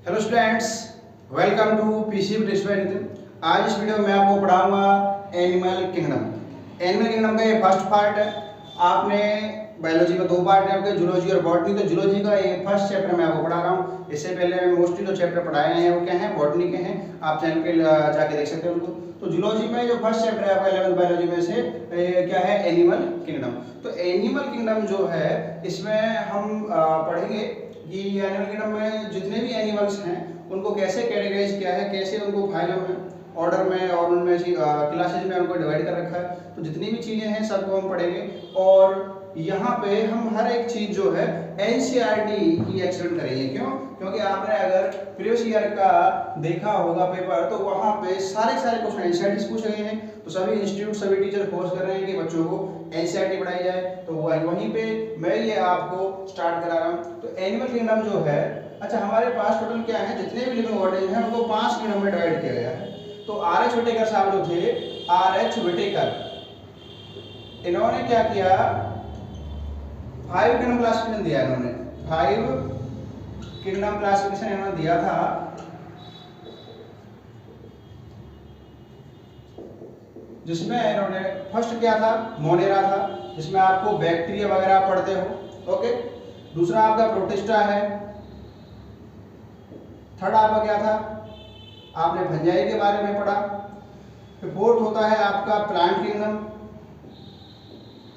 Hello students, welcome to PC Nitin. आज इस video में आपको पढ़ाऊंगा एनिमल किंगडम। एनिमल किंगडम का ये फर्स्ट पार्ट है। आपने बायोलॉजी में दो पार्ट है आपके, जूलॉजी और बॉटनी। तो जूलॉजी का ये फर्स्ट चैप्टर मैं आपको पढ़ा रहा हूँ। इससे पहले मैं मोस्टली जो चैप्टर पढ़ाए हैं वो क्या है, बॉटनी के हैं। आप चैनल पे जाके देख सकते हैं उनको। तो जूलॉजी में जो फर्स्ट चैप्टर है आपका 11th बायोलॉजी में से क्या है, एनिमल किंगडम। तो एनिमल किंगडम जो है इसमें हम पढ़ेंगे कि एनिमल किंगडम में जितने भी एनिमल्स हैं उनको कैसे कैटेगराइज किया है, कैसे उनको फाइलम में, ऑर्डर में और उनमें क्लासेज में उनको डिवाइड कर रखा है। तो जितनी भी चीज़ें हैं सबको हम पढ़ेंगे। और यहाँ पे हम हर एक चीज़ जो है एनसीईआरटी की एक्सप्लेन करेंगे। क्यों? क्योंकि आपने अगर प्रीवियस ईयर का देखा होगा पेपर, तो वहाँ पे सारे क्वेश्चन एनसीईआरटी से पूछे गए हैं। तो सभी इंस्टीट्यूट, सभी टीचर फोर्स कर रहे हैं कि बच्चों को एनसीईआरटी पढ़ाई जाए। तो वहीं पे मैं ये आपको स्टार्ट करा रहा हूँ। तो एनिमल किंगडम जो है, अच्छा हमारे पास टोटल क्या है, जितने भी लिविंग ऑर्गेनिज्म हैं उनको 5 किंगडम में डिवाइड किया गया है। तो आर एच विटेकर साहब जो थे, आर एच विटेकर, इन्होंने क्या किया, 5 किंगडम क्लासिफिकेशन दिया। इन्होंने 5 किंगडम क्लासिफिकेशन इन्होंने दिया था। जिसमें इन्होंने फर्स्ट क्या था, मोनेरा था, जिसमें आपको बैक्टीरिया वगैरह पढ़ते हो। ओके। दूसरा आपका प्रोटिस्टा है। थर्ड आपका क्या था, आपने फंजाई के बारे में पढ़ा। फिर फोर्थ होता है आपका प्लांट किंगडम।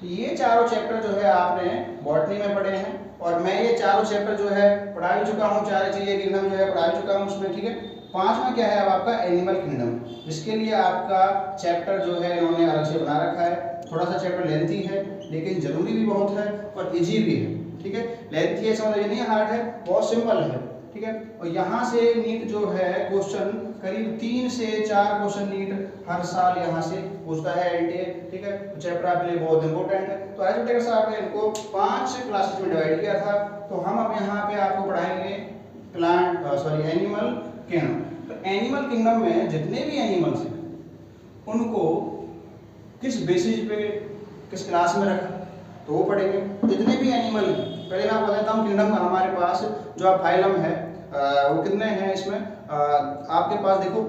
ये चारों चैप्टर जो है आपने बॉटनी में पढ़े हैं, और मैं ये चारों चैप्टर जो है पढ़ा भी चुका हूँ। चार चीजें किंगडम जो है पढ़ा चुका हूँ उसमें। ठीक है। पांचवा क्या है अब आपका एनिमल किंगडम, जिसके लिए आपका चैप्टर जो है इन्होंने अलग से बना रखा है। थोड़ा सा चैप्टर लेंथी है, लेकिन जरूरी भी बहुत है और इजी भी है। ठीक है। लेंथी है समझ नहीं, हार्ड है, बहुत सिंपल है। ठीक है। और यहाँ से नीट जो है क्वेश्चन करीब 3 से 4 क्वेश्चन नीट हर साल यहाँ से पूछता है एनटीए। ठीक है। तो चैप्टर आपके लिए बहुत इंपॉर्टेंट है। तो आज विटेकर साहब ने इनको 5 क्लासेस में डिवाइड किया था। तो हम अब यहाँ पे आपको पढ़ाएंगे एनिमल किंगडम। तो एनिमल किंगडम में जितने भी एनिमल्स हैं उनको किस बेसिस पे किस क्लास में रखा, तो वो पढ़ेंगे। जितने भी एनिमल हैं, पहले मैं आपको बताता हूँ किंगडम का हमारे पास जो फाइलम है वो कितने हैं। इसमें आपके पास देखो,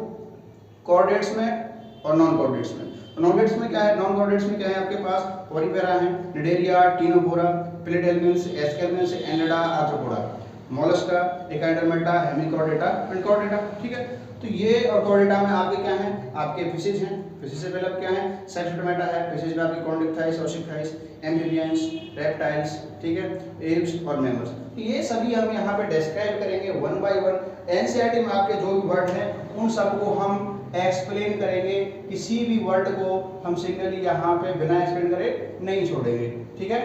कॉर्डेट्स में और नॉन कॉर्डेट्स में। तो नॉन कॉर्डेट्स में क्या है, नॉन कॉर्डेट्स में क्या है आपके पास, पोरीफेरा है, Cnidaria, Ctenophora, Platyhelminthes, Aschelminthes, Annelida, Arthropoda, Mollusca, Echinodermata, Hemichordata, पिनकॉर्डेटा। ठीक है। तो ये और कॉर्डेटा में आपके क्या हैं, आपके फिशेज हैं। फिशेज से पहले अब क्या है, सेक्सोटोमेटा है। फिशेज में आपके कॉन्डिक्टाइस, ओसिक्टाइस, एम्फिबियंस, रेप्टाइल्स, ठीक है, एप्स और मैमल्स। तो ये सभी हम यहाँ पे डिस्क्राइब करेंगे वन बाय वन। एनसीईआरटी में आपके जो भी वर्ड हैं उन सबको हम एक्सप्लेन करेंगे। किसी भी वर्ड को हम सिंगली यहाँ पे बिना एक्सप्लेन करे नहीं छोड़ेंगे। ठीक है।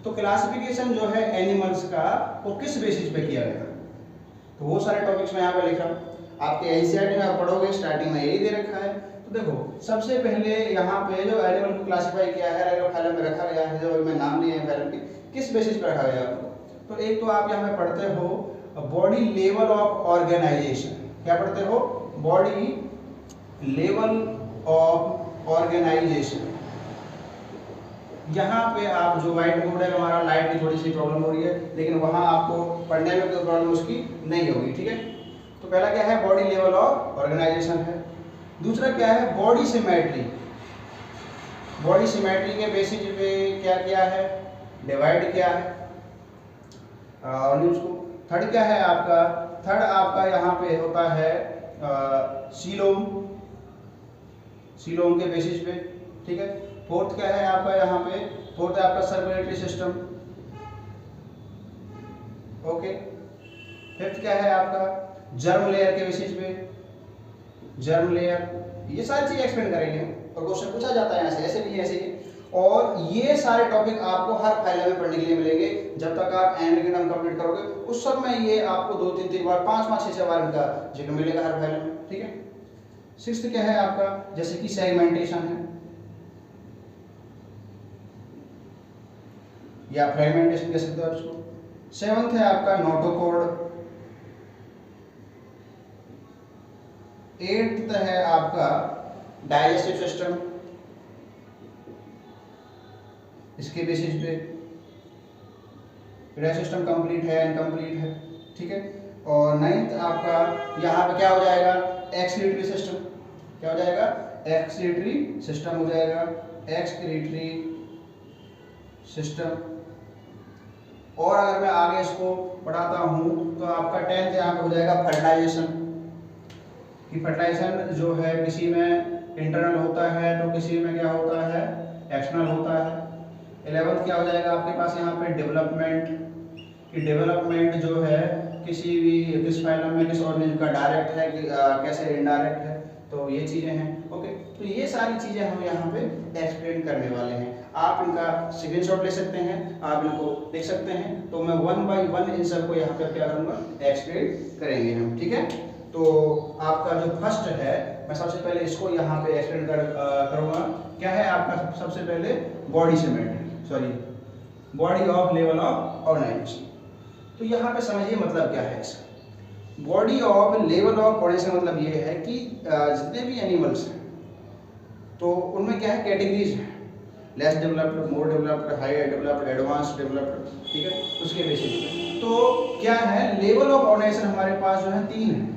तो क्लासिफिकेशन जो है एनिमल्स का वो किस बेसिस पे किया गया, तो वो सारे टॉपिक्स मैं यहाँ पे लिखा हूँ। आपके एनसीईआरटी में आप पढ़ोगे, स्टार्टिंग में यही दे रखा है। तो देखो, सबसे पहले यहाँ पे जो एनिमल को क्लासिफाई किया है, एनिमल फाइलम में रखा गया है, जो मैं नाम लिए हैं फाइलम के, किस बेसिस पे रखा गया आपको। तो एक तो आप यहाँ पे पढ़ते हो बॉडी लेवल ऑफ ऑर्गेनाइजेशन। क्या पढ़ते हो, बॉडी लेवल ऑफ ऑर्गेनाइजेशन। यहाँ पे आप जो व्हाइट बोर्ड है हमारा, लाइट की थोड़ी सी प्रॉब्लम हो रही है, लेकिन वहाँ आपको पढ़ने में कोई प्रॉब्लम उसकी नहीं होगी। ठीक है। तो पहला क्या है, बॉडी लेवल ऑफ ऑर्गेनाइजेशन है। दूसरा क्या है, बॉडी सिमेट्री। बॉडी सिमेट्री के बेसिस पे क्या क्या है, डिवाइड किया है और उसको। थर्ड क्या है आपका, थर्ड आपका यहाँ पे होता है सीलोम, सीलोम के बेसिस पे। ठीक है। फोर्थ क्या है आपका यहाँ पे, फोर्थ है आपका सर्कुलेटरी सिस्टम। ओके। फिफ्थ क्या है आपका, जर्म लेयर के बेसिस पे, जर्म लेयर। ये सारी चीजें एक्सप्लेन करेंगे और क्वेश्चन पूछा जाता है यहाँ से, ऐसे भी ऐसे ही। और ये सारे टॉपिक आपको हर फाइल में पढ़ने के लिए मिलेंगे जब तक आप एनिमल किंगडम कंप्लीट करोगे। उस सब में ये आपको 2-3 बार, 5-6 बार इनका जिक्र मिलेगा हर फाइल में। ठीक है। सिक्स्थ क्या है आपका, जैसे कि सेगमेंटेशन है या फ्रेगमेंटेशन कह सकते हो आप इसको। सेवंथ है आपका नोटोकोड। एट्थ है आपका डाइजेस्टिव सिस्टम, इसके बेसिस पे सिस्टम कंप्लीट है, इनकम्प्लीट है। ठीक है। और 9th आपका यहाँ पे क्या हो जाएगा, एक्सक्रीटरी सिस्टम। क्या हो जाएगा, एक्सक्रीटरी सिस्टम हो जाएगा, एक्सक्रीटरी सिस्टम। और अगर मैं आगे इसको पढ़ाता हूँ तो आपका 10th यहाँ पे हो जाएगा फर्टिलाइजेशन। कि फर्टिलाइजेशन जो है किसी में इंटरनल होता है तो किसी में क्या होता है, एक्सटर्नल होता है। 11th क्या हो जाएगा आपके पास यहाँ पे डेवलपमेंट। कि डेवलपमेंट जो है किसी भी किस फाइलम में किस ऑर्गेनिज्म का डायरेक्ट है कि कैसे इनडायरेक्ट है, तो ये चीज़ें हैं। ओके, तो ये सारी चीज़ें हम यहाँ पे एक्सप्लेन करने वाले हैं। आप इनका स्क्रीनशॉट ले सकते हैं, आप इनको देख सकते हैं। तो मैं 1 बाय 1 इन सबको यहाँ पे क्या करूँगा, एक्सप्लेन करेंगे हम। ठीक है, तो आपका जो फर्स्ट है, मैं सबसे पहले इसको यहाँ पे एक्सप्लेन करूँगा। क्या है आपका, सबसे पहले body symmetry, sorry body of level of organisation. तो यहाँ पे समझिए मतलब क्या है इसका। Body of level of organisation मतलब ये है कि जितने भी एनिमल्स हैं तो उनमें क्या है, कैटेगरीज हैं, less developed, more developed, higher developed, advance developed. ठीक है, उसके बेसिस पे तो क्या है, लेवल ऑफ ऑर्गेनाइजेशन हमारे पास जो है 3 है।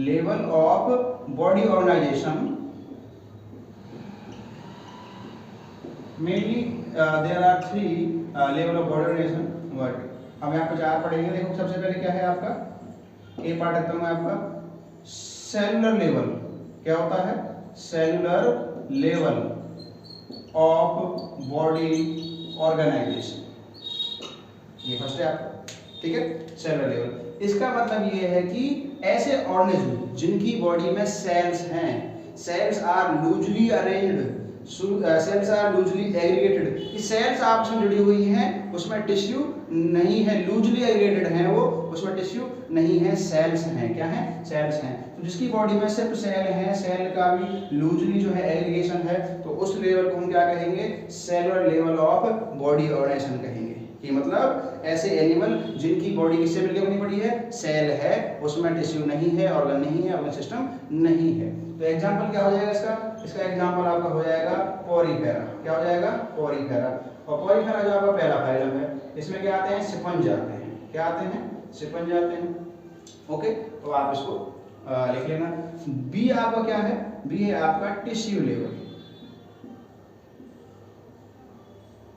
Level of body organisation mainly there are 3 level of body organisation word. हम यहाँ पे 4 पढ़ेंगे। देखो सबसे पहले क्या है आपका, ए पार्ट रखता हूँ आपका सेलुलर लेवल। क्या होता है, cellular level of body organisation, ये फर्स्ट है आपका। ठीक है, सेलुलर लेवल। इसका मतलब ये है कि ऐसे ऑर्गेनिज्म जिनकी बॉडी में सेल्स हैं, cells are loosely arranged, cells are loosely aggregated. Cells आपस में जुड़ी हुई हैं, उसमें टिश्यू नहीं है, लूजली एग्रीगेटेड हैं वो, उसमें टिश्यू नहीं है, सेल्स हैं। क्या है, सेल्स हैं। तो जिसकी बॉडी में सिर्फ सेल है, सेल का भी लूजली जो है एग्रीगेशन है, तो उस लेवल को हम क्या कहेंगे, cellular level of body organisation कहेंगे। कि मतलब ऐसे एनिमल जिनकी बॉडी किससे मिलकर बनी पड़ी है, सेल है, उसमें टिश्यू नहीं है, ऑर्गन नहीं है, ऑर्गन सिस्टम नहीं है। तो एग्जांपल क्या हो जाएगा इसका एग्जांपल आपका हो जाएगा पोरीफेरा। क्या हो जाएगा, पोरीफेरा। और पोरीफेरा जो आपका पहला फाइलम है, इसमें क्या आते हैं, स्पंज आते हैं। क्या आते हैं, स्पंज आते हैं। ओके, तो आप इसको लिख लेना। बी आपका क्या है, बी है आपका tissue level,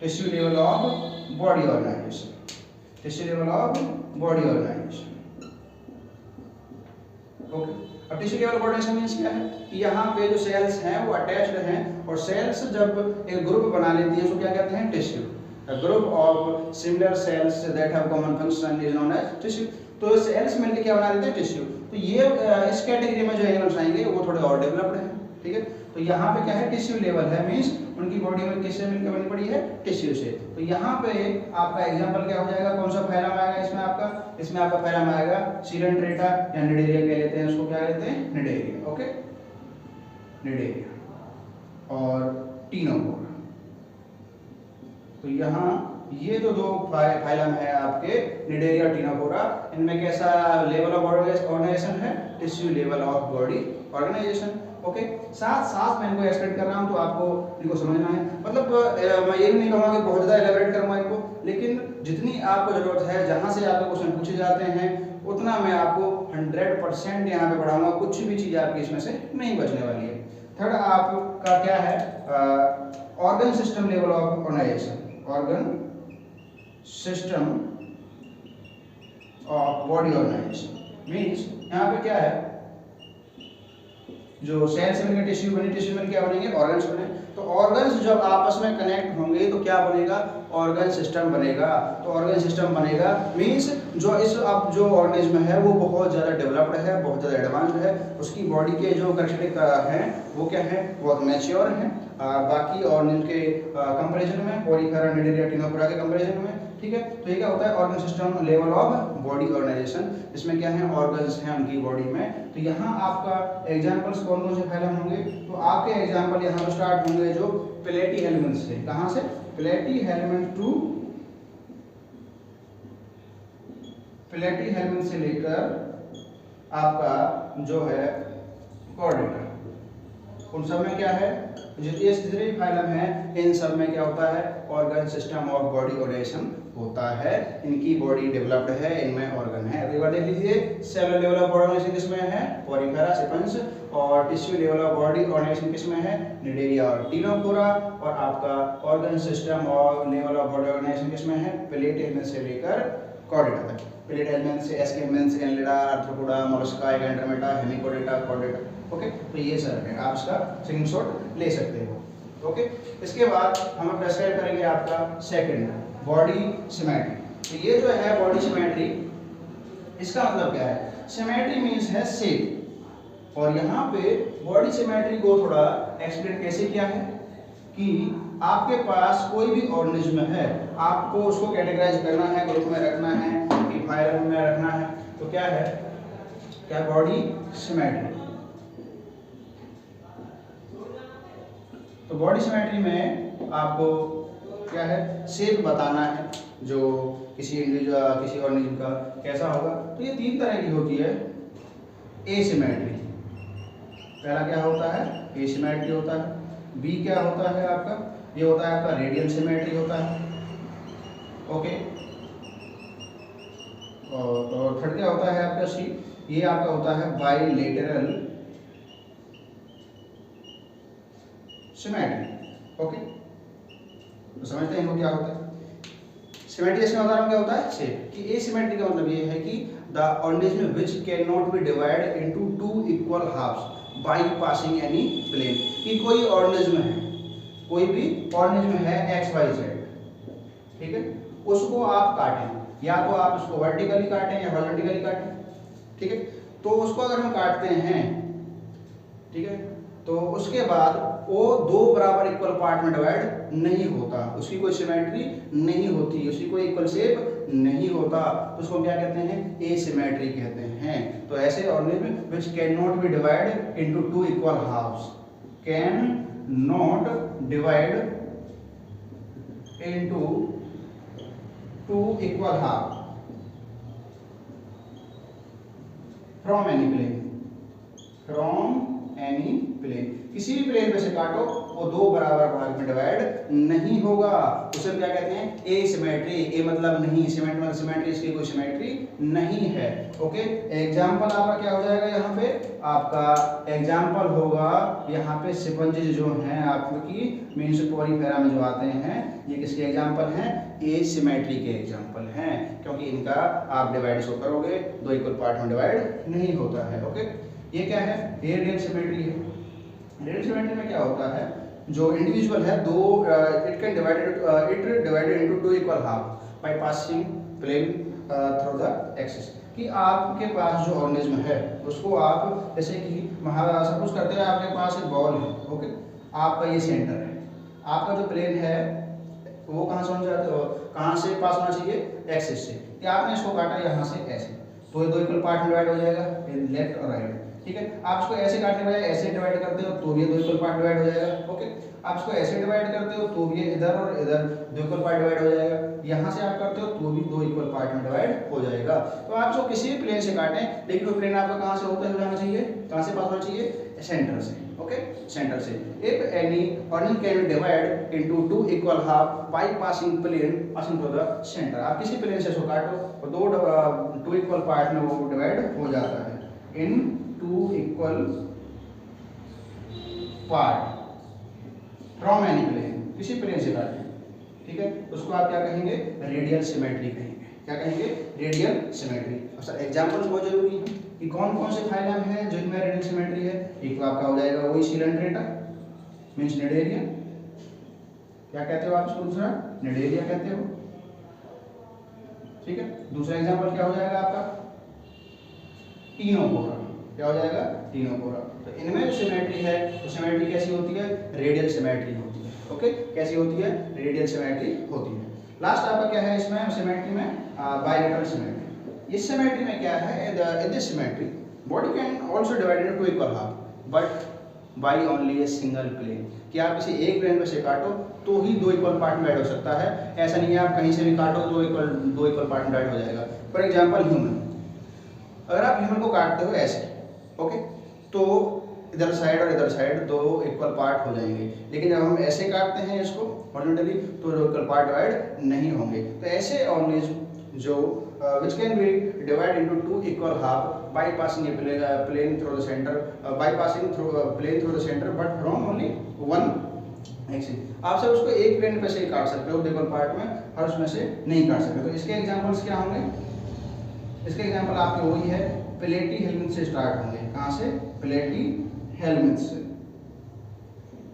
tissue level of body organisation, tissue level of body organisation. Okay, अब टिश्यू लेवल ऑर्गेनाइजेशन मींस क्या है कि यहाँ पे जो सेल्स हैं वो अटैच्ड हैं, और सेल्स जब एक ग्रुप बना लेती है उसको क्या कहते हैं, tissue. A group of similar cells that have common function is known as tissue। तो सेल्स मिलकर क्या बना देते हैं, टिश्यू। तो ये इस कैटेगरी में जो एनिमल्स आएंगे वो थोड़े और डेवलप्ड हैं। ठीक है, तो यहाँ पे क्या है, टिश्यू लेवल है, मींस उनकी बॉडी में किससे मिलकर बनी पड़ी है, टिश्यू से। तो यहाँ पे आपका एग्जांपल क्या हो जाएगा, कौन सा फाइलम आएगा इसमें आपका फाइलम आएगा सिलेंट्रेटा या निडेरिया कह लेते हैं उसको, क्या कहते हैं, निडेरिया। ओके, निडेरिया और टीनोकोरा। तो यहाँ ये जो 2 फाइलम है आपके, निडेरिया, टीनोकोरा, इनमें कैसा लेवल ऑफ ऑर्गेनाइजेशन है, tissue level of body organisation. Okay, साथ साथ मैं इनको एक्सप्लेन कर रहा हूँ तो आपको इनको समझना है। मतलब मैं ये भी नहीं कहूँगा कि बहुत ज़्यादा एलेबरेट करूँगा इनको, लेकिन जितनी आपको ज़रूरत है, जहाँ से आपके क्वेश्चन पूछे जाते हैं, उतना मैं आपको 100% यहाँ पे पढ़ाऊँगा। कुछ भी चीज़ आपकी इसमें से नहीं बचने वाली है। थर्ड आपका क्या है, organ system level of organisation, organ system of body organisation. Means यहाँ पे क्या है, जो सेल से मिलकर टिश्यू बने, टिश्यू मिलकर क्या बनेंगे, ऑर्गन्स बने। तो ऑर्गन्स जब आपस में कनेक्ट होंगे तो क्या बनेगा, ऑर्गन सिस्टम बनेगा। तो ऑर्गन सिस्टम बनेगा मींस जो इस अब जो ऑर्गेनिज्म है वो बहुत ज़्यादा डेवलप्ड है, बहुत ज़्यादा एडवांस्ड है। उसकी बॉडी के जो कैरेक्टरिस्टिक हैं वो क्या है, बहुत मैच्योर हैं बाकी ऑर्गेनिज्म के कंपैरिजन में, पोरीफेरा, निडेरिया, टीनोकोरा के कंपैरिजन में। ठीक है, तो ये क्या होता है, organ system level of body organisation. इसमें क्या है, ऑर्गन्स हैं उनकी बॉडी में। तो यहाँ आपका एग्जांपल्स कौन कौन से फाइलम होंगे, तो आपके एग्जांपल यहाँ पर स्टार्ट होंगे जो प्लेटीहेल्मिन्थ से। कहाँ से, प्लेटीहेल्मिन्थ टू प्लेटीहेल्मिन्थ से लेकर आपका जो है कॉर्डेटा, उन सब में क्या है, जितने भी फाइलम है इन सब में क्या होता है, organ system of body organisation होता है, इनकी बॉडी डेवलप्ड है, इनमें ऑर्गन है। एक बार देख लीजिए, सेलुलर लेवल ऑफ ऑर्गेनाइजेशन किसमें है, पोरिफेरा सेपियंस, और tissue level of body organisation किसमें है, निडेरिया और टिनोफोरा, और आपका ऑर्गन सिस्टम और लेवल ऑफ बॉडी ऑर्गेनाइजेशन किसमें है, प्लेट से लेकर कॉर्डेटा तक। प्लेट एलिमेंट से Aschelminthes, Annelida, Arthropoda, Mollusca, Echinodermata, Hemichordata, Chordata. Okay, तो ये सब है, आप इसका स्क्रीनशॉट ले सकते हो। ओके, इसके बाद हम अब डिस्क्राइब करेंगे आपका सेकंड, बॉडी सिमेट्री। तो ये जो है बॉडी सिमेट्री, इसका मतलब क्या है, सिमेट्री मींस है शेप, और यहाँ पे बॉडी सिमेट्री को थोड़ा एक्सप्लेन कैसे किया है कि आपके पास कोई भी ऑर्गेनिज्म है, आपको उसको कैटेगराइज करना है, ग्रुप में रखना है कि फाइलम में रखना है, तो क्या है, क्या बॉडी सिमेट्री। तो बॉडी सिमेट्री में आपको क्या है, शेप बताना है जो किसी इंडिविजुअल, किसी ऑर्गेनिज्म का कैसा होगा। तो ये तीन तरह की होती है। एसिमेट्री, पहला क्या होता है, एसिमेट्री होता है। बी क्या होता है आपका, ये होता है आपका रेडियल सिमेट्री होता है। ओके, और थर्ड क्या होता है आपका सी, ये आपका होता है बाइलेटरल सिमेट्री। ओके, तो समझते हैं वो क्या होता है। सिमेट्री इसका उदाहरण क्या होता है, शेप। कि एसिमेट्री का मतलब ये है कि the organism which can not be divided into two equal halves by passing any plane. कि कोई ऑर्गेनिज्म है, कोई भी ऑर्गेनिज्म है एक्स वाई जेड, ठीक है, उसको आप काटें, या तो आप उसको वर्टिकली काटें या हॉरिजॉन्टली काटें, ठीक है। तो उसको अगर हम काटते हैं, ठीक है, तो उसके बाद वो दो बराबर इक्वल पार्ट में डिवाइड नहीं होता, उसकी कोई सिमेट्री नहीं होती, उसकी कोई इक्वल शेप नहीं होता, उसको क्या कहते हैं, एसिमेट्री कहते हैं। तो ऐसे organism which can not be divide into two equal halves, can not divide into two equal half from any plane, from any plane, किसी भी प्लेन पे से काटो वो दो बराबर भाग में डिवाइड नहीं होगा, उसे क्या कहते हैं, एसिमेट्री। ए मतलब नहीं, सिमेट्री मतलब सिमेट्री, इसकी कोई सिमेट्री नहीं है। ओके, एग्जांपल आपका क्या हो जाएगा, यहाँ पे आपका एग्जांपल होगा, यहाँ पे स्पंजेस जो हैं आपकी मीन्स पोरिफेरा में जो आते हैं, ये किसके एग्जांपल हैं, एसिमेट्री के एग्जांपल हैं, क्योंकि इनका आप डिवाइड शो करोगे दो इक्वल पार्ट में डिवाइड नहीं होता है। ओके, ये क्या है, ये रेडियल सिमेट्री है। रेडियल सिमेट्री में क्या होता है, जो इंडिविजुअल है दो, it divided into two equal half by passing plane through the axis. कि आपके पास जो ऑर्गेनिज्म है उसको आप जैसे कि सपोज करते हैं आपके पास एक बॉल है, ओके, आपका ये सेंटर है, आपका जो प्लेन है वो कहाँ से होना चाहते हो, कहाँ से पास होना चाहिए, एक्सिस से। कि आपने इसको काटा यहाँ से ऐसे, तो ये दो इक्वल पार्ट में डिवाइड हो जाएगा, लेफ्ट और राइट, ठीक है। आप इसको ऐसे काटने के बजाय ऐसे डिवाइड करते हो तो ये दो इक्वल पार्ट डिवाइड हो जाएगा। ओके, आप इसको ऐसे डिवाइड करते हो तो ये इधर और इधर दो इक्वल पार्ट डिवाइड हो जाएगा, यहाँ से आप करते हो तो भी दो इक्वल पार्ट में डिवाइड हो जाएगा। तो आप इसको किसी भी प्लेन से काटें, लेकिन वो प्लेन आपका कहाँ से होते हुए जाना चाहिए, कहाँ से पास होना चाहिए, सेंटर से। ओके, सेंटर से। If any organism can be divide into two equal half by passing plane passing through the centre. आप किसी प्लेन से इसको काटो और दो टू इक्वल पार्ट में वो डिवाइड हो जाता है in two equal part from any plane, किसी प्लेन से काटें, ठीक है, उसको आप क्या कहेंगे, रेडियल सिमेट्री कहेंगे। क्या कहेंगे, रेडियल सिमेट्री। अब सर एग्जांपल्स बहुत जरूरी है कि कौन कौन से फाइलम है जिनमें रेडियल सिमेट्री है। एक तो आपका हो जाएगा वही सिलेंड्रेटा मींस निडेरिया, क्या कहते हो आप इसको, दूसरा निडेरिया कहते हो, ठीक है। दूसरा एग्जांपल क्या हो जाएगा आपका, टिनोफोरा, क्या हो जाएगा, टिनोफोरा। तो इनमें जो सिमेट्री है वो सिमेट्री कैसी होती है, रेडियल सिमेट्री होती है। ओके, कैसी होती है, रेडियल सिमेट्री होती है। लास्ट आपका क्या है इसमें सिमेट्री में, बाइलेटरल सिमेट्री। इस सिमेट्री में क्या है, in this symmetry body can also divided into equal half but by only a single plane. कि आप किसी एक प्लेन पे से काटो तो ही दो इक्वल पार्ट में ऐड हो सकता है, ऐसा नहीं है आप कहीं से भी काटो तो दो इक्वल पार्ट में ऐड हो जाएगा। फॉर एग्जांपल ह्यूमन, अगर आप ह्यूमन को काटते हो ऐसे, ओके, तो इधर साइड और इधर साइड दो इक्वल पार्ट हो जाएंगे, लेकिन जब हम ऐसे काटते हैं इसको हॉरिजॉन्टली तो इक्वल पार्ट डिवाइड नहीं होंगे। तो ऐसे ऑर्गेनिज्म जो which can be divided into two equal half bypassing a plane through the center, bypassing through a plane through the center but from only one axis। आप सब उसको एक प्लेन पे से ही काट सकते हो इक्वल पार्ट में, और उसमें से नहीं काट सकते। तो इसके एग्जांपल्स क्या होंगे? इसके एग्जांपल आपके वही है, प्लेटी हेलमिंथ से स्टार्ट होंगे। कहाँ से? प्लेटी हेलमिंथ से,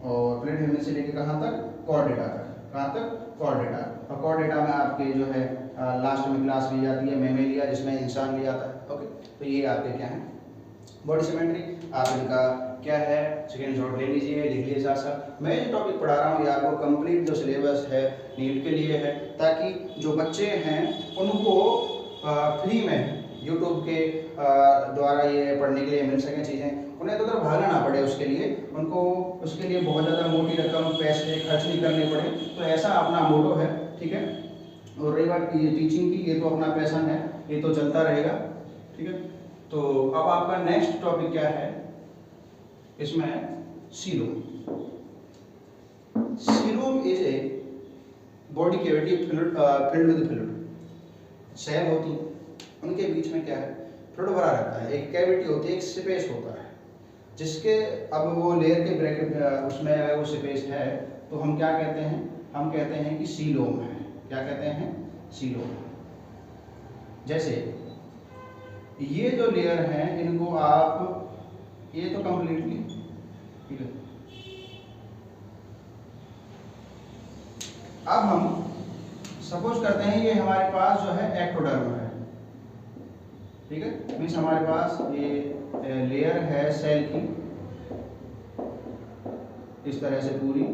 और प्लेटी हेलमिंथ से लेके कहाँ तक? कॉर्डेटा तक। कहाँ तक? कॉर्डेटा। और कॉर्डेटा में आपके जो है लास्ट में क्लास ली जाती है मेमेलिया, जिसमें इंसान लिया जाता है। ओके, तो ये आपके क्या है? Body symmetry. आप इनका क्या है स्क्रीनशॉट ले लीजिए, लिख लीजिए साथ साथ। मैं जो टॉपिक पढ़ा रहा हूँ ये आपको कंप्लीट जो सिलेबस है नीट के लिए है, ताकि जो बच्चे हैं उनको फ्री में यूट्यूब के द्वारा ये पढ़ने के लिए मिल सकें चीज़ें, उन्हें तो भागना ना पड़े उसके लिए, उनको उसके लिए बहुत ज़्यादा मोटी रकम पैसे खर्च नहीं करने पड़े। तो ऐसा अपना मोटो है, ठीक है। और रही बात ये टीचिंग की, ये तो अपना पैशन है, ये तो चलता रहेगा, ठीक है। तो अब आपका नेक्स्ट टॉपिक क्या है? इसमें coelom. Coelom is a body cavity filled with fluid. Cell होती है, उनके बीच में क्या है? फ्लूइड भरा रहता है। एक कैविटी होती है, एक स्पेस होता है, जिसके अब वो लेयर के ब्रैकेट उसमें अगर वो स्पेस है तो हम क्या कहते हैं? हम कहते हैं कि सीलोम है। क्या कहते हैं? सीलोम। जैसे ये जो लेयर हैं इनको आप, ये तो कंप्लीटली, ठीक है। अब हम सपोज करते हैं ये हमारे पास जो है एक्टोडर्म है, ठीक है। मीन्स हमारे पास ये लेयर है सेल की इस तरह से पूरी,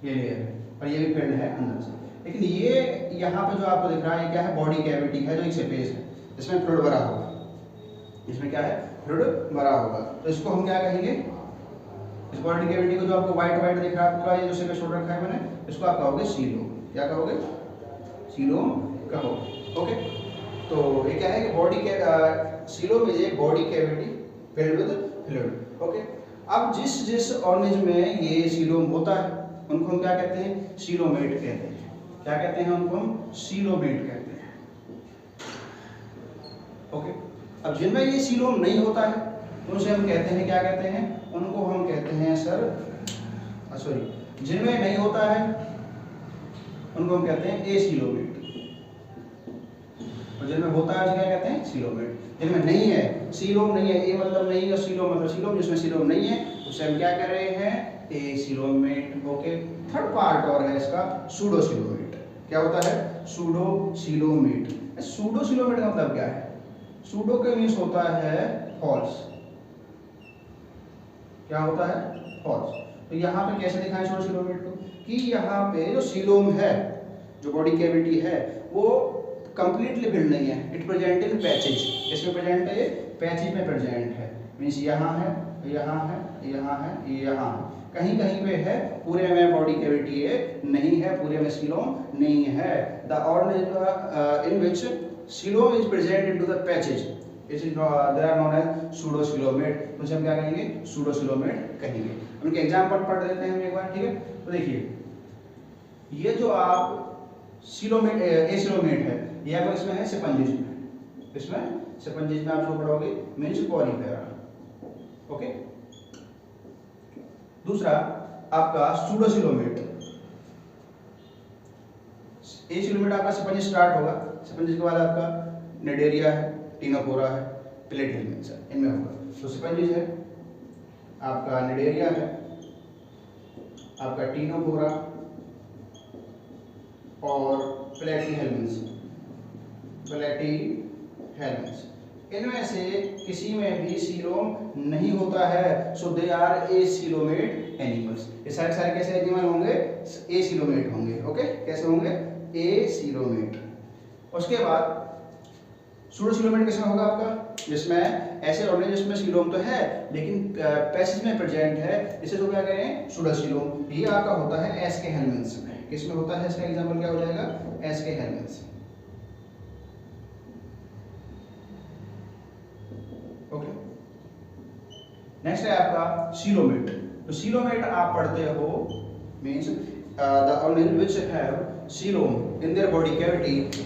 ये लेयर है और ये भी फिल्ड है अंदर से। लेकिन ये यहाँ पे जो आपको दिख रहा है ये क्या है? बॉडी कैविटी है, जो एक स्पेस है, इसमें फ्लूइड भरा होगा। इसमें क्या है? फ्लूइड भरा होगा। तो इसको हम क्या कहेंगे? इस बॉडी कैविटी को जो आपको व्हाइट व्हाइट दिख रहा है पूरा, ये जो स्पेस छोड़ रखा है मैंने, इसको आप कहोगे सीलोम। क्या कहोगे? सीलोम कहोगे। ओके, तो ये क्या है कि बॉडी के coelom is a body cavity filled with fluid. Okay, अब जिस जिस ऑर्गेनिज्म में ये सीलोम होता है उनको हम क्या कहते हैं? सीलोमेट कहते हैं। क्या कहते हैं? उनको हम सीलोमेट कहते हैं। ओके, अब जिनमें ये सीलोम नहीं होता है उनसे हम कहते हैं, क्या कहते हैं? उनको हम कहते हैं सर सॉरी, जिनमें नहीं होता है उनको हम कहते हैं एसीलोमेट, और जिनमें होता है उसे क्या कहते हैं? सीलोमेट। जिनमें नहीं है, सीलोम नहीं है, ए मतलब नहीं है, सीलोम मतलब सीलोम, जिसमें सीलोम नहीं है उसे हम क्या कर रहे हैं? एसीलोमेट। ओके, थर्ड पार्ट और है इसका सूडोसीलोमेट। क्या होता है? सूडोसीलोमेट। सूडोसीलोमेट का मतलब क्या है? सूडो के मीन्स होता है फॉल्स। क्या होता है? फॉल्स। तो यहाँ पे कैसे दिखाएं सूडोसीलोमेट को? कि यहाँ पे जो सीलोम है, जो बॉडी कैविटी है, वो कंप्लीटली फिल्ड नहीं है, इट प्रेजेंट इन पैचेज। इसमें प्रेजेंट है, पैचेज में प्रेजेंट है। मीन्स यहाँ है, यहाँ है, यहाँ है, यहाँ है, कहीं कहीं पे है, पूरे में बॉडी कैविटी है नहीं है, पूरे में सीलोम नहीं है। The organism in which coelom is present into the patches it is they are known as pseudocoelomate. तो हम क्या कहेंगे? सूडोसीलोमेट कहेंगे। उनके एग्जांपल पढ़ देते हैं हम एक बार, ठीक है। तो देखिए, ये जो आप सीलोमेट एसीलोमेट है, ये आपको इसमें है सेपंजिज में, इसमें सेपंजिज में आप जो पढ़ोगे मीन्स पॉलीफेरा। ओके, दूसरा आपका सूडोसीलोमेट। एसीलोमेट आपका सेपंजिज स्टार्ट होगा, सेपंजिज के बाद आपका निडेरिया है, टिनोफोरा है, प्लेटिहेलमिन्थ है, इनमें होगा। तो सेपंजिज है, आपका निडेरिया है, आपका टिनोफोरा और प्लेटिहेलमिन्थ। इनमें से किसी में भी सीलोम नहीं होता है, सो दे आर एसीलोमेट एनिमल्स। ये सारे सारे कैसे एनिमल होंगे? एसीलोमेट होंगे। ओके, कैसे होंगे? एसीलोमेट। उसके बाद सूडोसीलोमेट किसमें होगा आपका? जिसमें ऐसे ऑर्गेनिज्म जिसमें सीलोम तो है लेकिन पैसेज में प्रेजेंट है, इसे तो क्या करें? सूडोसीलोम। ये आपका होता है एसके हेलमिन्थ्स में। किसमें होता है? इसका एग्जांपल क्या हो जाएगा? SK helminths. नेक्स्ट है आपका सीलोमेट। तो सीलोमेट आप पढ़ते हो means the organism which have coelom in their body cavity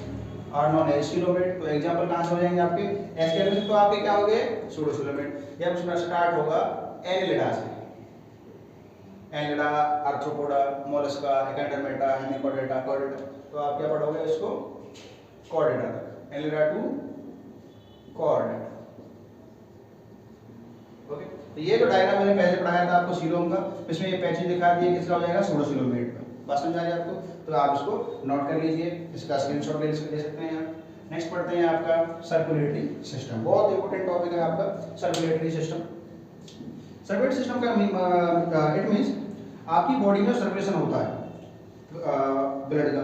are known as coelomate. तो एग्जांपल कहां से हो जाएंगे आपके एस के, तो आपके क्या हो गए सूडोसीलोमेट। या उसका स्टार्ट होगा एनिलिडा से, Annelida, Arthropoda, Mollusca, Echinodermata, Hemichordata, Chordata. तो आप क्या पढ़ोगे इसको कॉर्डेटा तक, एनिलिडा टू कॉर्डेटा। ओके, तो ये जो डायग्राम मैंने पहले पढ़ाया था आपको सीलोम का, इसमें ये पैचेज दिखा दिए, किसका हो जाएगा सूडोसीलोमेट का। बात समझ आ रही है आपको? तो आप इसको नोट कर लीजिए, इसका स्क्रीनशॉट ले सकते हैं आप। नेक्स्ट पढ़ते हैं आपका सर्कुलेटरी सिस्टम। बहुत इंपॉर्टेंट टॉपिक है आपका सर्कुलेटरी सिस्टम। सर्कुलेटरी सिस्टम का इट मींस आपकी बॉडी में सर्कुलेशन होता है ब्लड का,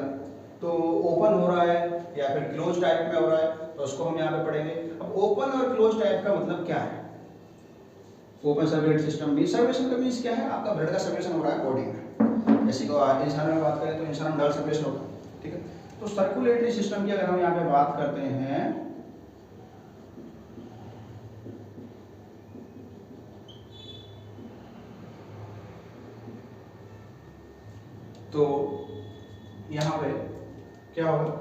तो ओपन हो रहा है या फिर क्लोज टाइप में हो रहा है, तो उसको हम यहाँ पे पढ़ेंगे। अब ओपन और क्लोज टाइप का मतलब क्या है? Open circulatory system means circulation का मींस क्या है? आपका ब्लड का सर्कुलेशन हो रहा है बॉडी में। जैसे को इंसान में बात करें तो इंसान में ब्लड सर्कुलेशन होता है, ठीक है। तो सर्कुलेटरी सिस्टम की अगर हम यहाँ पे बात करते हैं तो यहाँ पे क्या होगा?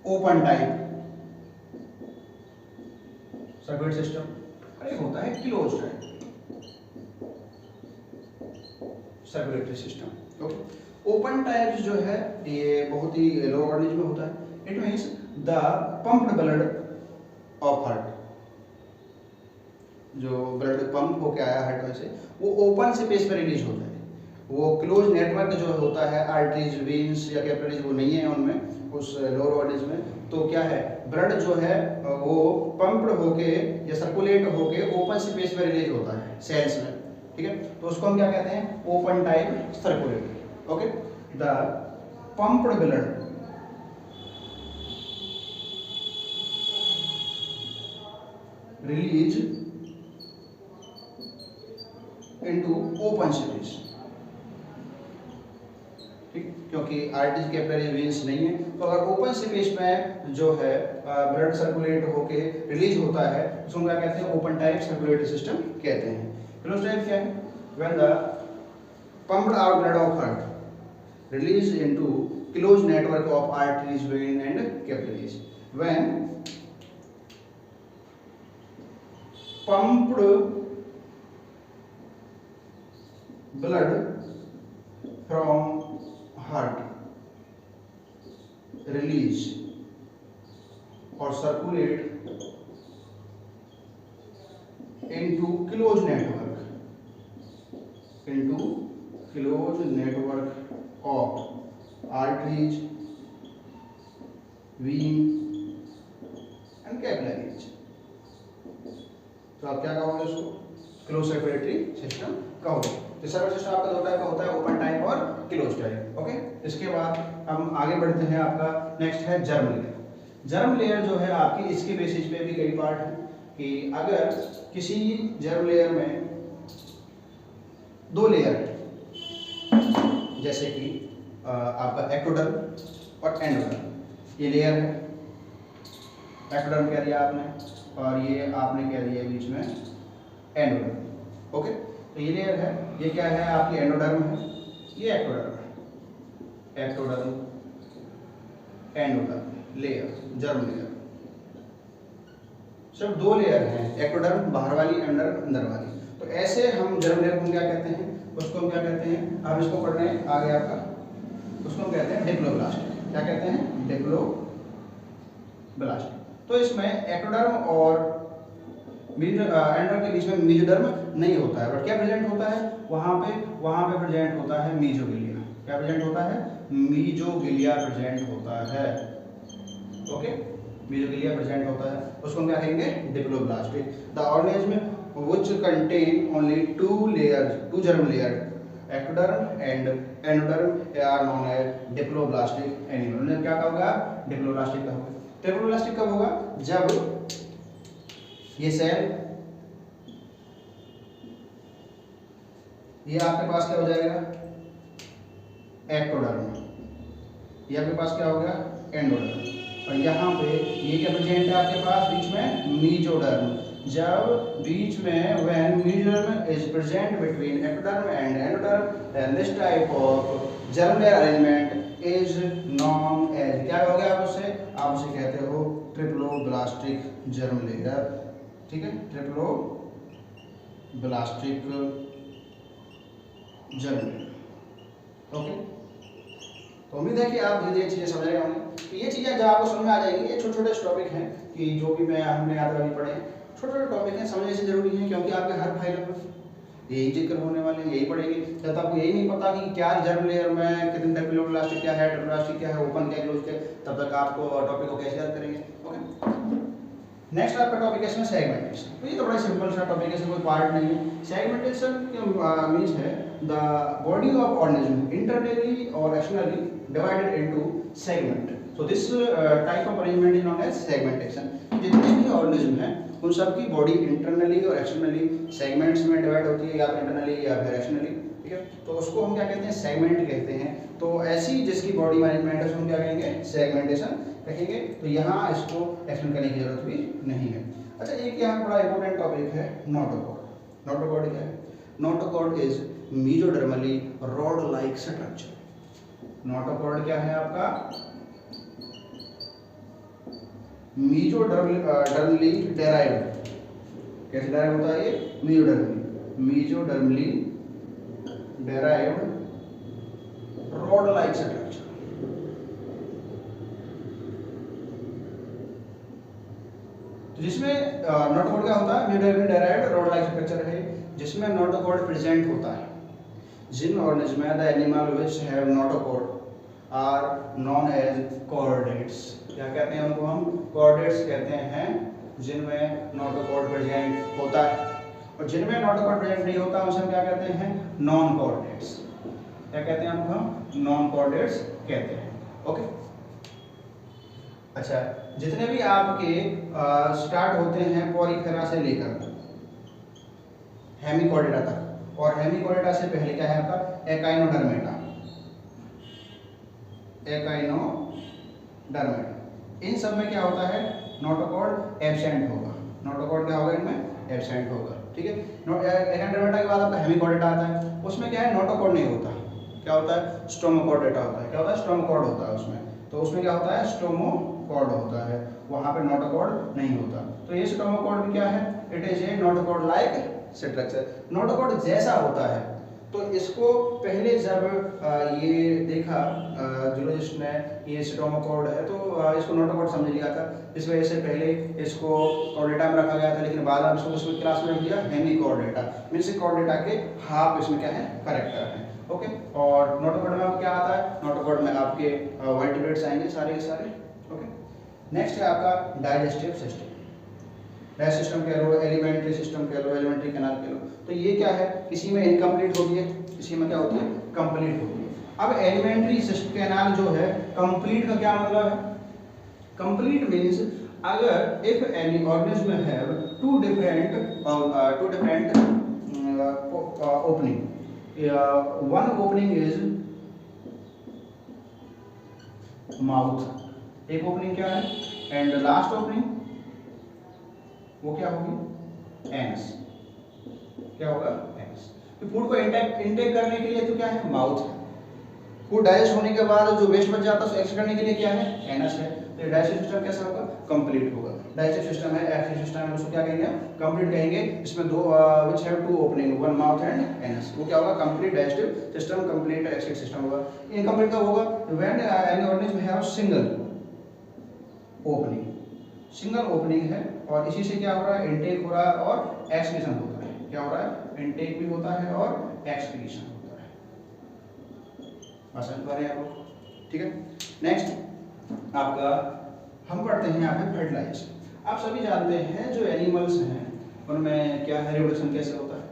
ओपन टाइप सर्कुलेटरी सिस्टम, एक होता है close type circulatory system. Okay, open type जो है ये बहुत ही लो ऑर्गेनिज्म में होता है। It means the pumped blood of heart, जो ब्लड पंप होके आया हार्ट में से, वो ओपन स्पेस पर रिलीज होता है। वो क्लोज नेटवर्क जो होता है आर्टरीज, वेन्स या कैपिलरीज वो नहीं है उनमें, उस लोअर ऑर्गेनिज्म में। तो क्या है, ब्लड जो है वो पंप्ड होके या सर्कुलेट होके ओपन स्पेस में रिलीज होता है सेल्स में, ठीक है। तो उसको हम क्या कहते हैं? Open type circulatory. Okay, the pumped blood release into open space, ठीक, क्योंकि आर्टरीज, कैपिलरी, वेन्स नहीं है। तो अगर ओपन स्पेस में जो है ब्लड सर्कुलेट होके रिलीज होता है, उसको क्या कहते हैं? ओपन टाइप सर्कुलेटरी सिस्टम कहते हैं। क्लोज टाइप क्या है? When the pumped out blood of heart released into closed network of arteries, veins and capillaries. When pumped blood from heart release or circulate into closed network of arteries, vein and capillaries। तो आप क्या कहोगे उसको? Close circulatory system कहोगे। तो circulatory system आपका दो type का होता है, ओपन टाइप और क्लोज टाइप। ओके, इसके बाद हम आगे बढ़ते हैं। आपका नेक्स्ट है जर्म लेयर। जर्म लेयर जो है आपकी, इसके बेसिस पे भी कई पार्ट है कि अगर किसी जर्म लेयर में दो लेयर है, जैसे कि आपका एक्टोडर्म और एंडोडर्म, ये लेयर है। एक्टोडर्म कह दिया आपने और ये आपने कह दिया बीच में एंडोडर्म। ओके, तो ये लेयर है, ये क्या है? आपकी एंडोडर्म है, ये एक्टोडर्म है। Ectoderm, endoderm layer, germ layer, सिर्फ दो लेयर हैं, एक्टोडर्म बाहर वाली, एंडोडर्म अंदर वाली। तो ऐसे हम जर्म लेयर को क्या कहते हैं? उसको हम क्या कहते हैं? आप इसको पढ़ रहे हैं आगे आपका, उसको हम कहते हैं डिप्लोब्लास्ट। क्या कहते हैं? डिप्लोब्लास्ट। तो इसमें एक्टोडर्म और एंडोडर्म के बीच में मेसोडर्म नहीं होता है, बट क्या प्रेजेंट होता है? वहां पे प्रेजेंट होता है मेसोगिलिया। क्या प्रेजेंट होता है? मेसोगिलिया प्रेजेंट होता है। ओके, मेसोगिलिया प्रेजेंट होता है, उसको हम क्या कहेंगे? Diploblast. The organism which contain only two germ layer, ectoderm and endoderm, are known as diploblastic animal। उन्हें क्या कहोगे? डिप्लोब्लास्टिक कहोगे। डिप्लोब्लास्टिक कब होगा? जब ये सेल, ये आपके पास क्या हो जाएगा? एक्टोडर्म, ये आपके पास क्या हो गया? एंडोडर्म। और यहाँ पे ये क्या प्रेजेंट है आपके पास बीच में? मेसोडर्म। जब बीच में when medium is present between ectoderm and endoderm then this type of germ layer arrangement is known as, क्या कहोगे आप उसे कहते हो ट्रिप्लोब्लास्टिक जर्म लेयर, ठीक है, ट्रिप्लोब्लास्टिक जर्म लेयर। ओके, तो उम्मीद है कि आप धीरे धीरे चीज़ें समझ रहे होंगे। तो ये चीज़ें जब आपको समझ में आ जाएंगी, ये छोटे छोटे टॉपिक हैं कि जो भी हमने आज अभी पढ़े, छोटे छोटे टॉपिक हैं, समझने से जरूरी है, क्योंकि आपके हर फाइल में यही जिक्र होने वाले हैं, यही पढ़ेंगे। जब आपको यही नहीं पता कि क्या जर्म लेयर में कितने ट्रिप्लोब्लास्टिक क्या है, ट्रिप्लोब्लास्टिक क्या है, ओपन क्या क्लोज क्या, तब तक आपको टॉपिक को कैसे याद करेंगे। ओके, नेक्स्ट आपका टॉपिक है इसमें सेगमेंटेशन। तो ये तो बड़ा सिंपल सा टॉपिक है, कोई पार्ट नहीं है। सेगमेंटेशन मींस है the body of organism internally और externally divided into segment. So this type of arrangement is known as segmentation. जितने भी ऑर्गेनिज्म हैं उन सब की बॉडी इंटरनली और एक्सटर्नली सेगमेंट्स में डिवाइड होती है, या तो इंटरनली या फिर एक्सटर्नली, ठीक है। तो उसको हम क्या कहते हैं, सेगमेंट कहते हैं। तो ऐसी जिसकी बॉडी मैनेजमेंट है हम क्या कहेंगे, सेगमेंटेशन कहेंगे। तो यहाँ इसको एक्सप्लेन करने की जरूरत भी नहीं है। अच्छा, एक यहाँ बड़ा इंपॉर्टेंट टॉपिक है नोटोकॉर्ड। नोटोकॉर्ड क्या है? Notochord is मेसोडर्मली rod like structure. Notochord क्या है आपका? मेसोडर्मली डेराइव्ड। कैसे डेराइव होता है ये? Mesodermally derived rod like structure. तो जिसमें नोटोकॉर्ड क्या होता है? Mesodermally derived rod like structure है, जिसमें नोटोकॉर्ड प्रेजेंट होता है। जिन ऑर्गेनिज्म में the animal which have notochord are known as chordates. क्या कहते हैं उनको हम? कॉर्डेट्स कहते हैं, जिनमें नोटोकॉर्ड प्रेजेंट होता है। और जिनमें नोटोकॉर्ड प्रेजेंट नहीं होता उसे हम क्या कहते हैं? Non chordates. क्या कहते हैं उनको हम? नॉन कॉर्डेट्स कहते हैं। ओके, अच्छा, जितने भी आपके स्टार्ट होते हैं पॉलीफेरा से लेकर हेमिकॉर्डेटा तक, और हेमिकॉर्डेटा से पहले क्या है आपका? एकाइनोडर्मेटा। एकाइनोडर्मेटा, इन सब में क्या होता है? नोटोकॉर्ड एब्सेंट होगा। नोटोकॉर्ड क्या होगा? इनमें एब्सेंट होगा, ठीक है। एकाइनोडर्मेटा के बाद आपका हेमिकॉर्डेटा आता है, उसमें क्या है? नोटोकॉर्ड नहीं होता। क्या होता है? स्टोमोकॉर्डेटा होता है। क्या होता है? स्टोमोकॉर्ड होता है उसमें। तो उसमें क्या होता है? स्टोमोकॉर्ड होता है, वहां पे नोटोकॉर्ड नहीं होता। तो ये स्टोमोकॉर्ड भी क्या है? It is a notochord like structure. Notochord जैसा होता है। तो इसको पहले जब ये देखा जूलॉजिस्ट ने, ये स्टोमोकॉर्ड है, तो इसको नोटोकॉर्ड समझ लिया था। इस वजह से पहले इसको कॉर्डेटा में रखा गया था, लेकिन बाद में इसको क्लास में रख दिया हेमिकॉर्डेटा। मींस कॉर्डेटा के हाफ इसमें क्या है? करेक्टर है। ओके, और नोटोकॉर्ड में आपको क्या आता है? नोटोकॉर्ड में आपके वर्टिब्रेट्स आएंगे सारे के सारे। ओके, नेक्स्ट है आपका डाइजेस्टिव सिस्टम। डाइजेस्टिव सिस्टम कह लो, एलिमेंट्री सिस्टम कह लो, एलिमेंट्री कैनाल कह लो। तो ये क्या है? किसी में इनकम्प्लीट होती है, किसी में क्या होती है? कंप्लीट होती है। अब एलिमेंट्री कैनाल जो है, कंप्लीट का क्या मतलब है? कंप्लीट मींस अगर if any organism have two different opening, one opening is mouth, एक ओपनिंग क्या है? एंड लास्ट ओपनिंग वो क्या होगी? एनस। क्या होगा? एनस। तो फूड को इंटेक करने के लिए तो क्या है? माउथ है। फूड डाइजेस्ट होने के बाद जो वेस्ट बच जाता है उसको एक्सट्रैक्ट करने के लिए क्या है? एनस है। तो डाइजेस्टिव सिस्टम कैसा होगा? कंप्लीट होगा। डाइजेस्टिव सिस्टम है, एक्टिव सिस्टम है, उसको क्या कहेंगे? कंप्लीट कहेंगे। इसमें दो which have two opening, one mouth and anus. वो क्या होगा? Complete digestive system, complete active system होगा। इनकम्प्लीट कब होगा? When any organism have single opening. Single opening है और इसी से क्या हो रहा है? इनटेक हो रहा है और एक्सक्रीशन होता है। क्या हो रहा है? इनटेक भी होता है और एक्सक्रीशन होता है। समझ पा रहे हैं आप लोग? ठीक है। नेक्स्ट आपका हम पढ़ते हैं यहाँ पे फर्टिलाइजेशन। आप सभी जानते हैं जो एनिमल्स हैं उनमें क्या है? रिप्रोडक्शन कैसे होता है?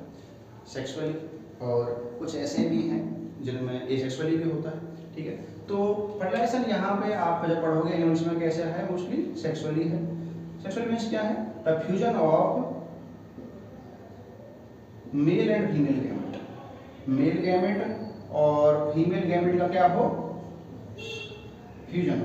सेक्सुअली, और कुछ ऐसे भी हैं जिनमें एसेक्सुअली भी होता है, ठीक है। तो फर्टिलाइजेशन यहाँ पे आप जब पढ़ोगे एनिमल्स में कैसे है? मोस्टली सेक्सुअली है। सेक्सुअल मींस क्या है? The fusion of male and female gamete. Male gamete और फीमेल गैमेट का क्या हो? फ्यूजन।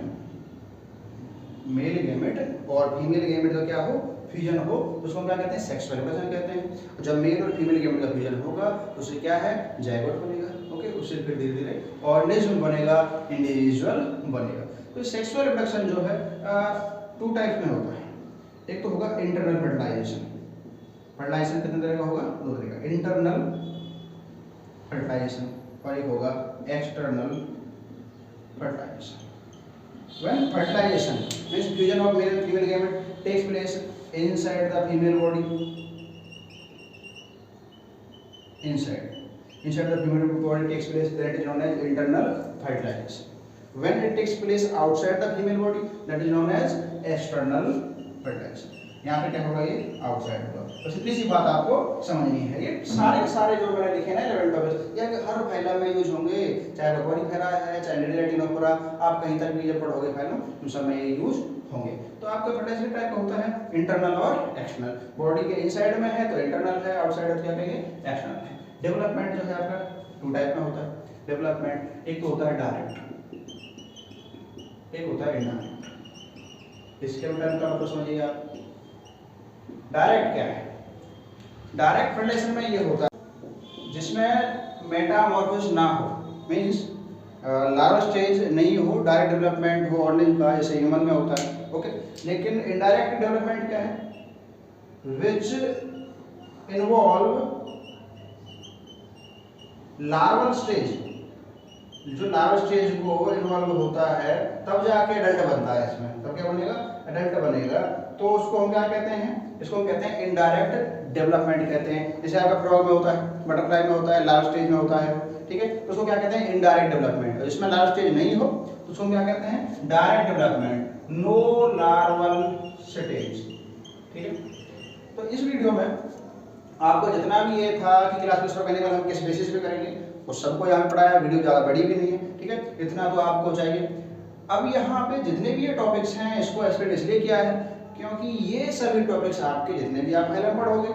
मेल गैमेट और फीमेल गैमेट का क्या हो? फ्यूजन हो तो उसको क्या कहते हैं, सेक्सुअल रिप्रोडक्शन कहते हैं। जब मेल और फीमेल गैमेट का फ्यूजन होगा तो उससे क्या है, जायगोट बनेगा। ओके, उससे फिर धीरे धीरे ऑर्गेनिज्म बनेगा, इंडिविजुअल बनेगा। तो सेक्सुअल रिप्रोडक्शन जो है 2 टाइप में होता है। एक तो होगा इंटरनल फर्टिलाइजेशन। फर्टिलाइजेशन कितने तरह का होगा, 2 तरह का, इंटरनल फर्टिलाइजेशन और एक होगा external fertilization. When fertilization means fusion of male and female gamete takes place inside the female body, inside the female body takes place, that is known as internal fertilization. When it takes place outside the female body, that is known as external fertilization. यहाँ पे क्या होगा, ये outside होगा। तो simply सी बात आपको समझनी है। ये सारे के सारे जो मैंने लिखे ना 11 टॉपिक्स, ये हर फाइलम में यूज होंगे, चाहे कोपोरिफेरा है, चाहे निडिलेटिनोफोरा, आप कहीं तक भी जब पढ़ोगे फाइलम उन सब में ये यूज होंगे। तो आपका फर्टिलाइजेशन टाइप का होता है इंटरनल और एक्सटर्नल। बॉडी के इनसाइड में है तो इंटरनल है, आउटसाइड है तो क्या कहेंगे, एक्सटर्नल है। डेवलपमेंट जो है आपका 2 टाइप में होता है। डेवलपमेंट एक तो होता है डायरेक्ट, एक होता है इनडायरेक्ट। इसके मतलब का मतलब समझिए आप। डायरेक्ट क्या है, डायरेक्ट फर्टिलाइजेशन में ये होता है जिसमें मेटामॉर्फोसिस ना हो, मींस लार्वा स्टेज नहीं हो, डायरेक्ट डेवलपमेंट हो ऑर्गेनिज्म का, जैसे ह्यूमन में होता है। ओके, लेकिन इनडायरेक्ट डेवलपमेंट क्या है, विच इन्वॉल्व लार्वल स्टेज। जो लार्वा स्टेज को इन्वॉल्व होता है तब जाके एडल्ट बनता है। इसमें तब क्या बनेगा, एडल्ट बनेगा। तो उसको हम क्या कहते हैं, इसको हम कहते हैं इनडायरेक्ट डेवलपमेंट कहते हैं। जैसे आपका फ्रॉग में होता है, बटरफ्लाई में होता है, लार्वा स्टेज में होता है, ठीक है, तो उसको क्या कहते हैं, इनडायरेक्ट डेवलपमेंट। जिसमें लार्वा स्टेज नहीं हो तो उसको क्या कहते हैं, direct development, no larval stage. ठीक है, तो इस वीडियो में आपको जितना भी ये था कि क्लासिफिकेशन ऑफ एनिमल हम किस बेसिस पे करेंगे वो सबको यहाँ पे पढ़ाया। वीडियो ज़्यादा बड़ी भी नहीं है, ठीक है, इतना तो आपको चाहिए। अब यहाँ पे जितने भी ये टॉपिक्स हैं इसको एक्सप्लेन इसलिए किया है क्योंकि ये सभी टॉपिक्स आपके जितने भी आप फाइलम पढ़ोगे,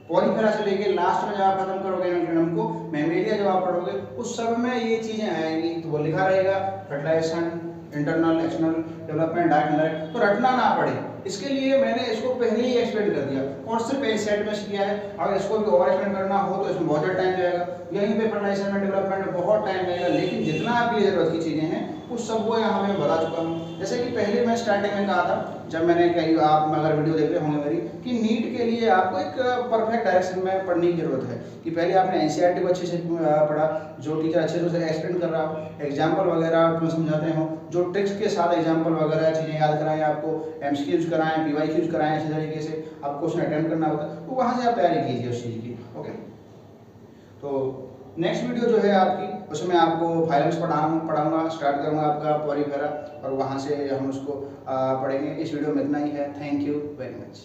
पॉलीफेरा से लेके लास्ट में जब आप खत्म करोगे एंट्रोनम को, मैमेलिया जब आप पढ़ोगे उस सब में ये चीजें आएंगी। तो वो लिखा रहेगा fertilization, internal external development, direct, तो रटना ना पड़े इसके लिए मैंने इसको पहले ही एक्सप्लेन कर दिया और सिर्फ एक सेट में किया है। अगर इसको भी ओवर एक्सप्लेन करना हो तो इसमें बहुत ज़्यादा टाइम जाएगा, यहीं पे फर्टिलाइजेशन में डेवलपमेंट में बहुत टाइम लगेगा। लेकिन जितना आपके लिए जरूरत की चीज़ें हैं उस सबको यहाँ मैं बता चुका हूँ। जैसे कि पहले मैं स्टार्टिंग में कहा था, जब मैंने कही, आप अगर वीडियो देख रहे होंगे मेरी, कि नीट के लिए आपको एक परफेक्ट डायरेक्शन में पढ़ने की जरूरत है कि पहले आपने एनसीईआरटी को अच्छे से पढ़ा, जो टीचर अच्छे से उसे एक्सप्लेन कर रहा हो, एग्जाम्पल वगैरह आप समझाते हो, जो ट्रिक्स के साथ एग्जाम्पल वगैरह चीज़ें याद कराएं, आपको एमसीक्यूज कराएं, पीवाईक्यूज कराएं, इसी तरीके से आपको क्वेश्चन अटेम्प्ट करना होता है, तो वहाँ से आप तैयारी कीजिए उस चीज़ की। ओके, तो नेक्स्ट वीडियो जो है आपकी, उसमें आपको फाइलम्स पढ़ाऊंगा, स्टार्ट करूंगा आपका पॉलीफेरा, और वहाँ से हम उसको पढ़ेंगे। इस वीडियो में इतना ही है। Thank you very much.